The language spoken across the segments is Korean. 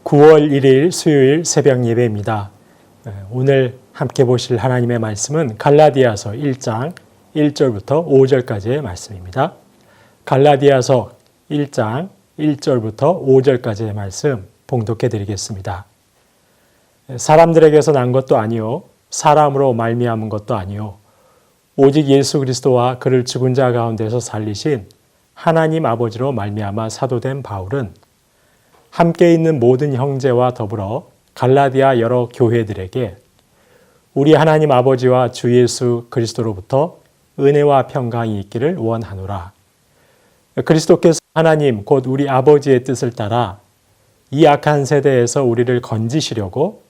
9월 1일 수요일 새벽 예배입니다. 오늘 함께 보실 하나님의 말씀은 갈라디아서 1장 1절부터 5절까지의 말씀입니다. 갈라디아서 1장 1절부터 5절까지의 말씀 봉독해 드리겠습니다. 사람들에게서 난 것도 아니요 사람으로 말미암은 것도 아니요 오직 예수 그리스도와 그를 죽은 자 가운데서 살리신 하나님 아버지로 말미암아 사도된 바울은 함께 있는 모든 형제와 더불어 갈라디아 여러 교회들에게 우리 하나님 아버지와 주 예수 그리스도로부터 은혜와 평강이 있기를 원하노라. 그리스도께서 하나님 곧 우리 아버지의 뜻을 따라 이 악한 세대에서 우리를 건지시려고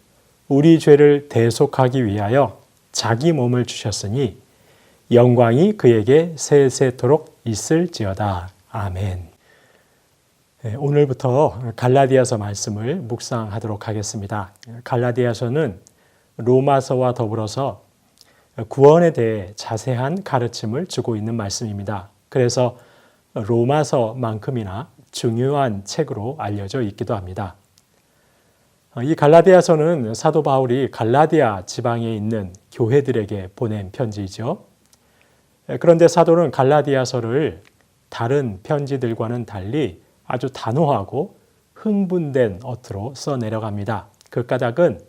우리 죄를 대속하기 위하여 자기 몸을 주셨으니 영광이 그에게 세세토록 있을지어다. 아멘. 오늘부터 갈라디아서 말씀을 묵상하도록 하겠습니다. 갈라디아서는 로마서와 더불어서 구원에 대해 자세한 가르침을 주고 있는 말씀입니다. 그래서 로마서만큼이나 중요한 책으로 알려져 있기도 합니다. 이 갈라디아서는 사도 바울이 갈라디아 지방에 있는 교회들에게 보낸 편지이죠. 그런데 사도는 갈라디아서를 다른 편지들과는 달리 아주 단호하고 흥분된 어투로 써내려갑니다. 그 까닭은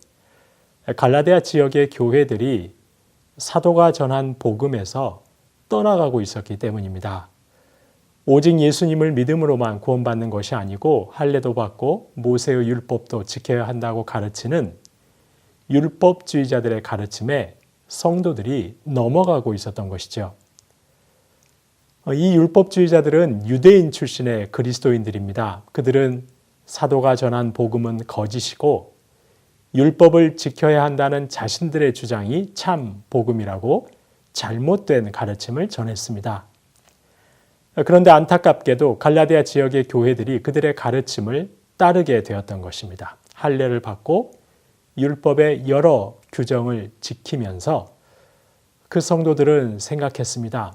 갈라디아 지역의 교회들이 사도가 전한 복음에서 떠나가고 있었기 때문입니다. 오직 예수님을 믿음으로만 구원받는 것이 아니고 할례도 받고 모세의 율법도 지켜야 한다고 가르치는 율법주의자들의 가르침에 성도들이 넘어가고 있었던 것이죠. 이 율법주의자들은 유대인 출신의 그리스도인들입니다. 그들은 사도가 전한 복음은 거짓이고 율법을 지켜야 한다는 자신들의 주장이 참 복음이라고 잘못된 가르침을 전했습니다. 그런데 안타깝게도 갈라디아 지역의 교회들이 그들의 가르침을 따르게 되었던 것입니다. 할례를 받고 율법의 여러 규정을 지키면서 그 성도들은 생각했습니다.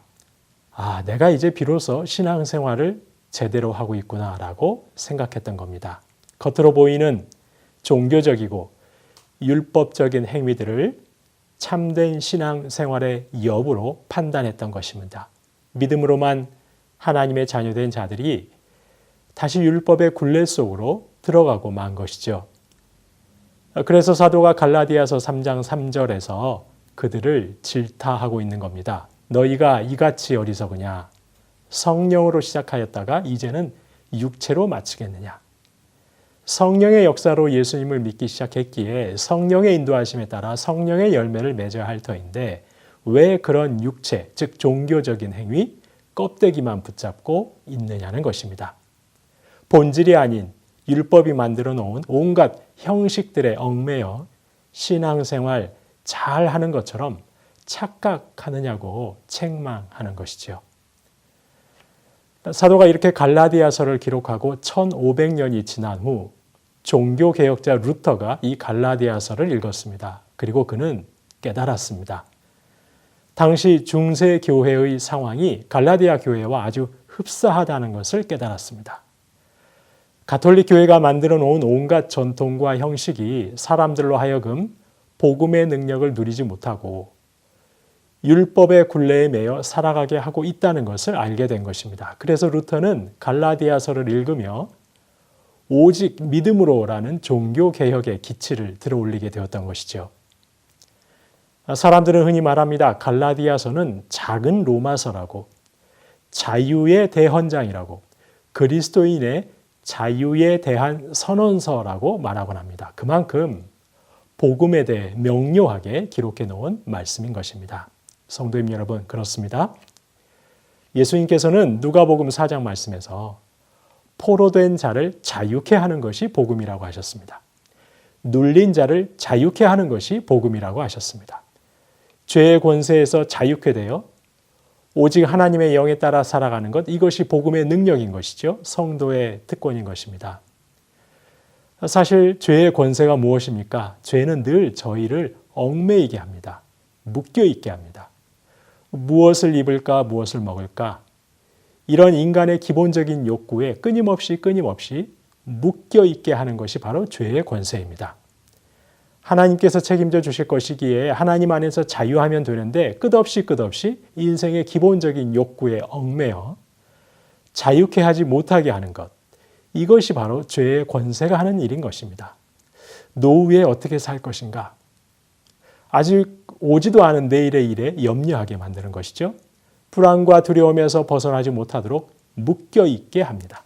내가 이제 비로소 신앙생활을 제대로 하고 있구나라고 생각했던 겁니다. 겉으로 보이는 종교적이고 율법적인 행위들을 참된 신앙생활의 여부로 판단했던 것입니다. 믿음으로만 하나님의 자녀된 자들이 다시 율법의 굴레 속으로 들어가고 만 것이죠. 그래서 사도가 갈라디아서 3장 3절에서 그들을 질타하고 있는 겁니다. 너희가 이같이 어리석으냐? 성령으로 시작하였다가 이제는 육체로 마치겠느냐? 성령의 역사로 예수님을 믿기 시작했기에 성령의 인도하심에 따라 성령의 열매를 맺어야 할 터인데 왜 그런 육체, 즉 종교적인 행위, 껍데기만 붙잡고 있느냐는 것입니다. 본질이 아닌 율법이 만들어 놓은 온갖 형식들에 얽매여 신앙생활 잘 하는 것처럼 착각하느냐고 책망하는 것이죠. 사도가 이렇게 갈라디아서를 기록하고 1500년이 지난 후 종교개혁자 루터가 이 갈라디아서를 읽었습니다. 그리고 그는 깨달았습니다. 당시 중세교회의 상황이 갈라디아 교회와 아주 흡사하다는 것을 깨달았습니다. 가톨릭 교회가 만들어 놓은 온갖 전통과 형식이 사람들로 하여금 복음의 능력을 누리지 못하고 율법의 굴레에 매여 살아가게 하고 있다는 것을 알게 된 것입니다. 그래서 루터는 갈라디아서를 읽으며 오직 믿음으로라는 종교개혁의 기치를 들어올리게 되었던 것이죠. 사람들은 흔히 말합니다. 갈라디아서는 작은 로마서라고, 자유의 대헌장이라고, 그리스도인의 자유에 대한 선언서라고 말하곤 합니다. 그만큼 복음에 대해 명료하게 기록해 놓은 말씀인 것입니다. 성도님 여러분, 그렇습니다. 예수님께서는 누가복음 4장 말씀에서 포로된 자를 자유케 하는 것이 복음이라고 하셨습니다. 눌린 자를 자유케 하는 것이 복음이라고 하셨습니다. 죄의 권세에서 자유케 되어 오직 하나님의 영에 따라 살아가는 것, 이것이 복음의 능력인 것이죠. 성도의 특권인 것입니다. 사실 죄의 권세가 무엇입니까? 죄는 늘 저희를 얽매이게 합니다. 묶여있게 합니다. 무엇을 입을까, 무엇을 먹을까, 이런 인간의 기본적인 욕구에 끊임없이 묶여 있게 하는 것이 바로 죄의 권세입니다. 하나님께서 책임져 주실 것이기에 하나님 안에서 자유하면 되는데 끝없이 인생의 기본적인 욕구에 얽매여 자유케 하지 못하게 하는 것, 이것이 바로 죄의 권세가 하는 일인 것입니다. 노후에 어떻게 살 것인가? 아직 오지도 않은 내일의 일에 염려하게 만드는 것이죠. 불안과 두려움에서 벗어나지 못하도록 묶여 있게 합니다.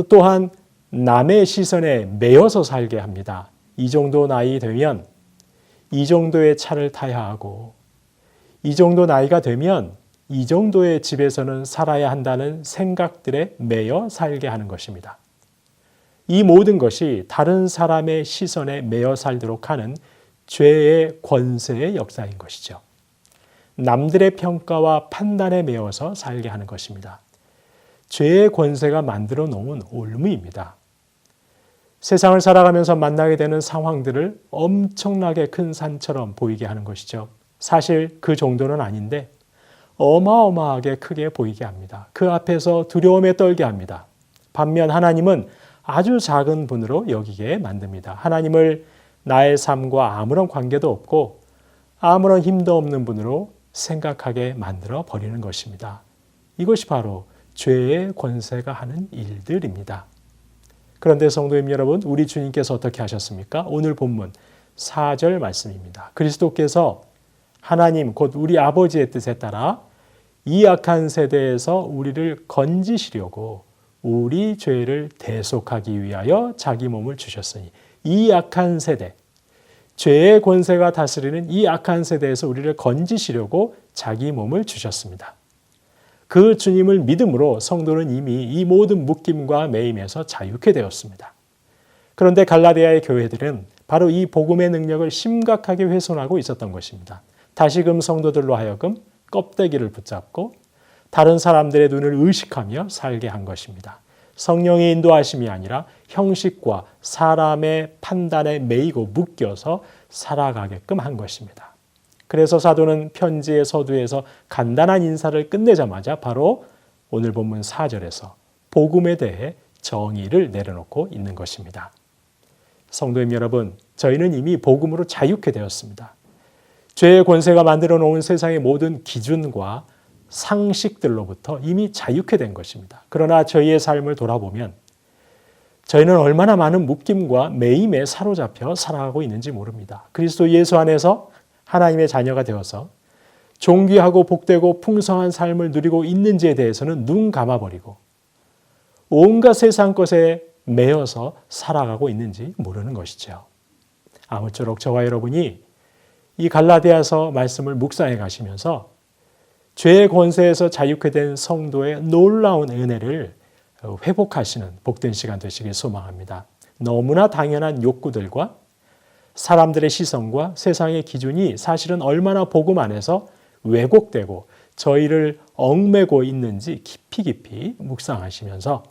또한 남의 시선에 매여서 살게 합니다. 이 정도 나이 되면 이 정도의 차를 타야 하고, 이 정도 나이가 되면 이 정도의 집에서는 살아야 한다는 생각들에 매여 살게 하는 것입니다. 이 모든 것이 다른 사람의 시선에 매여 살도록 하는 죄의 권세의 역사인 것이죠. 남들의 평가와 판단에 매여서 살게 하는 것입니다. 죄의 권세가 만들어 놓은 올무입니다. 세상을 살아가면서 만나게 되는 상황들을 엄청나게 큰 산처럼 보이게 하는 것이죠. 사실 그 정도는 아닌데 어마어마하게 크게 보이게 합니다. 그 앞에서 두려움에 떨게 합니다. 반면 하나님은 아주 작은 분으로 여기게 만듭니다. 하나님을 나의 삶과 아무런 관계도 없고 아무런 힘도 없는 분으로 생각하게 만들어 버리는 것입니다. 이것이 바로 죄의 권세가 하는 일들입니다. 그런데 성도님 여러분, 우리 주님께서 어떻게 하셨습니까? 오늘 본문 4절 말씀입니다. 그리스도께서 하나님 곧 우리 아버지의 뜻에 따라 이 악한 세대에서 우리를 건지시려고 우리 죄를 대속하기 위하여 자기 몸을 주셨으니, 이 악한 세대, 죄의 권세가 다스리는 이 악한 세대에서 우리를 건지시려고 자기 몸을 주셨습니다. 그 주님을 믿음으로 성도는 이미 이 모든 묶임과 매임에서 자유케 되었습니다. 그런데 갈라디아의 교회들은 바로 이 복음의 능력을 심각하게 훼손하고 있었던 것입니다. 다시금 성도들로 하여금 껍데기를 붙잡고 다른 사람들의 눈을 의식하며 살게 한 것입니다. 성령의 인도하심이 아니라 형식과 사람의 판단에 매이고 묶여서 살아가게끔 한 것입니다. 그래서 사도는 편지의 서두에서 간단한 인사를 끝내자마자 바로 오늘 본문 4절에서 복음에 대해 정의를 내려놓고 있는 것입니다. 성도님 여러분, 저희는 이미 복음으로 자유케 되었습니다. 죄의 권세가 만들어 놓은 세상의 모든 기준과 상식들로부터 이미 자유케 된 것입니다. 그러나 저희의 삶을 돌아보면 저희는 얼마나 많은 묶임과 매임에 사로잡혀 살아가고 있는지 모릅니다. 그리스도 예수 안에서 하나님의 자녀가 되어서 존귀하고 복되고 풍성한 삶을 누리고 있는지에 대해서는 눈 감아버리고 온갖 세상 것에 매여서 살아가고 있는지 모르는 것이죠. 아무쪼록 저와 여러분이 이 갈라디아서 말씀을 묵상해 가시면서 죄의 권세에서 자유케 된 성도의 놀라운 은혜를 회복하시는 복된 시간 되시길 소망합니다. 너무나 당연한 욕구들과 사람들의 시선과 세상의 기준이 사실은 얼마나 복음 안에서 왜곡되고 저희를 얽매고 있는지 깊이 묵상하시면서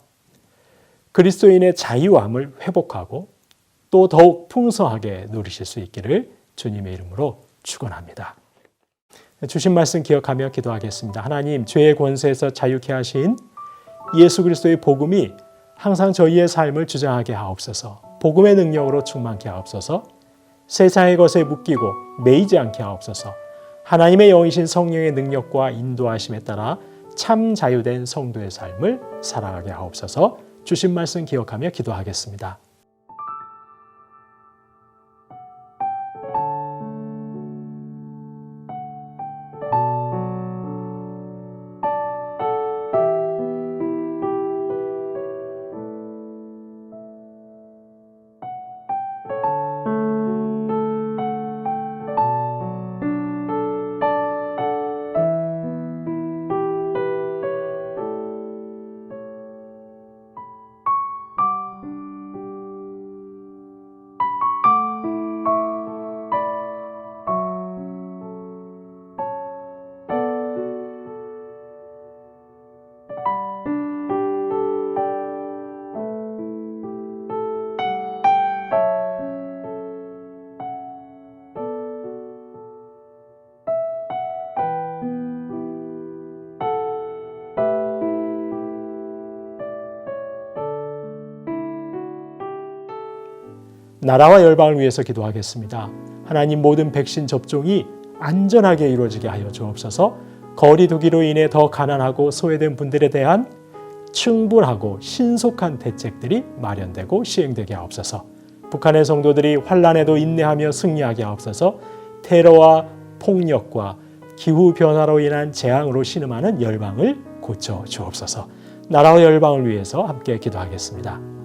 그리스도인의 자유함을 회복하고 또 더욱 풍성하게 누리실 수 있기를 주님의 이름으로 축원합니다. 주신 말씀 기억하며 기도하겠습니다. 하나님, 죄의 권세에서 자유케 하신 예수 그리스도의 복음이 항상 저희의 삶을 주장하게 하옵소서. 복음의 능력으로 충만케 하옵소서. 세상의 것에 묶이고 매이지 않게 하옵소서. 하나님의 영이신 성령의 능력과 인도하심에 따라 참 자유된 성도의 삶을 살아가게 하옵소서. 주신 말씀 기억하며 기도하겠습니다. 나라와 열방을 위해서 기도하겠습니다. 하나님, 모든 백신 접종이 안전하게 이루어지게 하여 주옵소서. 거리 두기로 인해 더 가난하고 소외된 분들에 대한 충분하고 신속한 대책들이 마련되고 시행되게 하옵소서. 북한의 성도들이 환난에도 인내하며 승리하게 하옵소서. 테러와 폭력과 기후변화로 인한 재앙으로 신음하는 열방을 고쳐 주옵소서. 나라와 열방을 위해서 함께 기도하겠습니다.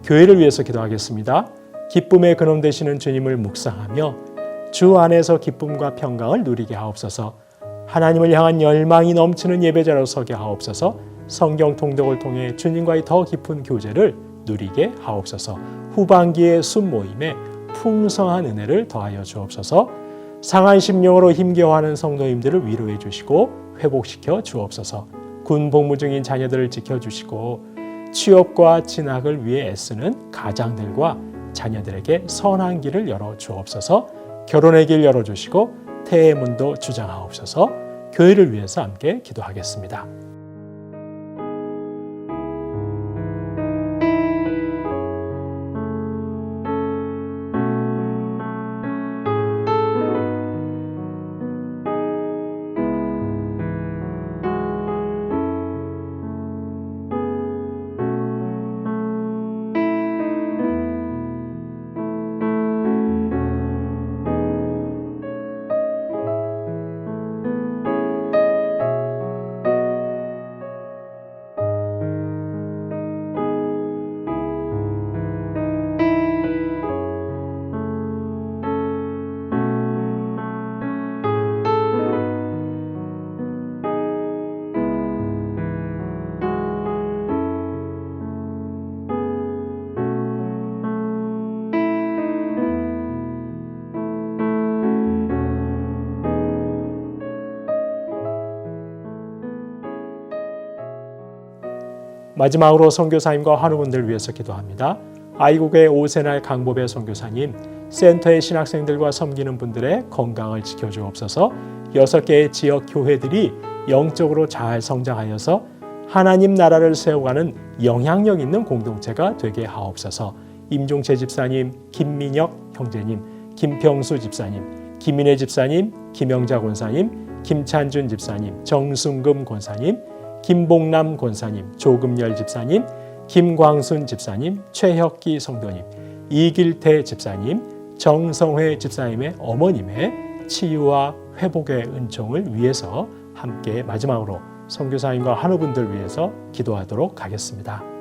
교회를 위해서 기도하겠습니다. 기쁨의 근원 되시는 주님을 묵상하며 주 안에서 기쁨과 평강을 누리게 하옵소서. 하나님을 향한 열망이 넘치는 예배자로 서게 하옵소서. 성경 통독을 통해 주님과의 더 깊은 교제를 누리게 하옵소서. 후반기의 순모임에 풍성한 은혜를 더하여 주옵소서. 상한 심령으로 힘겨워하는 성도님들을 위로해 주시고 회복시켜 주옵소서. 군 복무 중인 자녀들을 지켜주시고 취업과 진학을 위해 애쓰는 가장들과 자녀들에게 선한 길을 열어 주옵소서. 결혼의 길 열어주시고 태의 문도 주장하옵소서. 교회를 위해서 함께 기도하겠습니다. 마지막으로 선교사님과 환우분들 위해서 기도합니다. 아이국의 오세날 강보배 선교사님, 센터의 신학생들과 섬기는 분들의 건강을 지켜주옵소서. 6개의 지역 교회들이 영적으로 잘 성장하여서 하나님 나라를 세워가는 영향력 있는 공동체가 되게 하옵소서. 임종채 집사님, 김민혁 형제님, 김평수 집사님, 김인혜 집사님, 김영자 권사님, 김찬준 집사님, 정순금 권사님, 김봉남 권사님, 조금열 집사님, 김광순 집사님, 최혁기 성도님, 이길태 집사님, 정성회 집사님의 어머님의 치유와 회복의 은총을 위해서 함께 마지막으로 선교사님과 환우분들 위해서 기도하도록 하겠습니다.